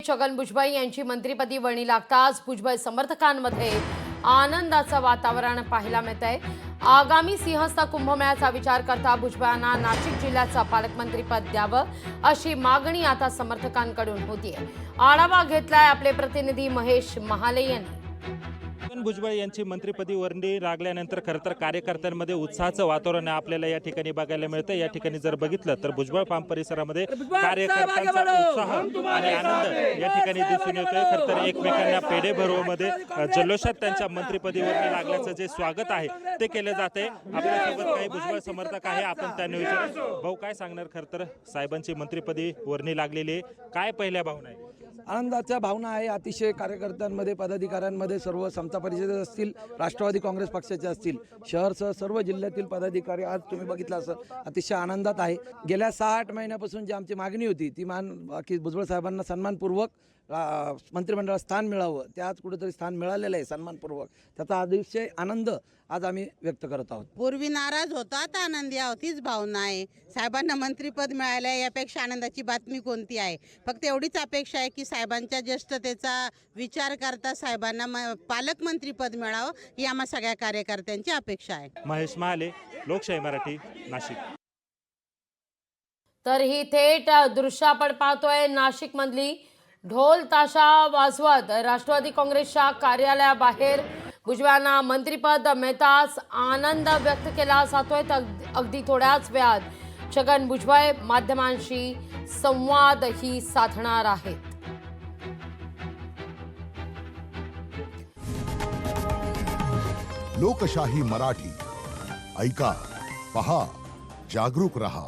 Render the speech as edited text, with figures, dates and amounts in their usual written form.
छगन भुजबळ यांची मंत्रिपदी वर्णी लागताच भुजबळ समर्थकांमध्ये आनंदाचं वातावरण पाहायला मिळतंय। आगामी सिंहस्थ कुंभमेळ्याचा विचार करता भुजबळांना नाशिक जिल्ह्याचं पालकमंत्रीपद द्यावं अशी मागणी आता समर्थकांकडून होतीये। आढावा घेतलाय आपले प्रतिनिधी महेश महाले यांनी। छगन भुजबळ यांची मंत्रिपदी वर्णी लागल्यानंतर खरं तर कार्यकर्त्यांमध्ये उत्साहाचं वातावरण आपल्याला या ठिकाणी बघायला मिळतं। या ठिकाणी जर बघितलं तर भुजबळ फार्म परिसरामध्ये कार्यकर्त्यांचा उत्साह आणि आनंद या ठिकाणी दिसून येतोय। खरं तर एकमेकांना पेढे भरवमध्ये जल्लोषात त्यांच्या मंत्रिपदी वर्णी लागल्याचं जे स्वागत आहे ते केलं जाते। आपल्यासोबत काही भुजबळ समर्थक आहे, आपण त्यांना विचारू। भाऊ, काय सांगणार? खरं तर साहेबांची मंत्रिपदी वर्णी लागलेली आहे, काय पहिल्या भावना आहे? आनंदाच्या भावना आहे अतिशय। कार्यकर्त्यांमध्ये, पदाधिकाऱ्यांमध्ये, सर्व समता परिषद असतील, राष्ट्रवादी काँग्रेस पक्षाचे असतील, शहरसह सर्व जिल्ह्यातील पदाधिकारी आज तुम्ही बघितलं असं अतिशय आनंदात आहे। गेल्या 6-8 महिन्यापासून जी आमची मागणी होती ती की भुजबळ साहेबांना सन्मानपूर्वक मंत्रिमंडळात स्थान मिळावं, ते आज कुठेतरी स्थान मिळालेलं आहे सन्मानपूर्वक। त्याचा अतिशय आनंद आज आम्ही व्यक्त करत आहोत। पूर्वी नाराज होतो, आता आनंदी आहोत, तीच भावना आहे। साहेबांना मंत्रिपद मिळालं यापेक्षा आनंदाची बातमी कोणती आहे? फक्त एवढीच अपेक्षा आहे की साहेबांच्या ज्येष्ठतेचा विचार करता साहेबांना पालकमंत्रीपद मिळावं ही आम्हा सगळ्या कार्यकर्त्यांची अपेक्षा आहे। महेश महाले, लोकशाही मराठी, नाशिक। तर ही थेट दृश्य आपण पाहतोय नाशिक मधली। ढोल ताशा वाजवत राष्ट्रवादी काँग्रेसच्या कार्यालयाबाहेर भुजबळांना मंत्रिपद मिळताच आनंद व्यक्त केला जातोय। तर अगदी थोड्याच वेळात छगन भुजबळ माध्यमांशी संवादही साधणार आहेत। लोकशाही मराठी ऐका, पहा, जागरूक रहा।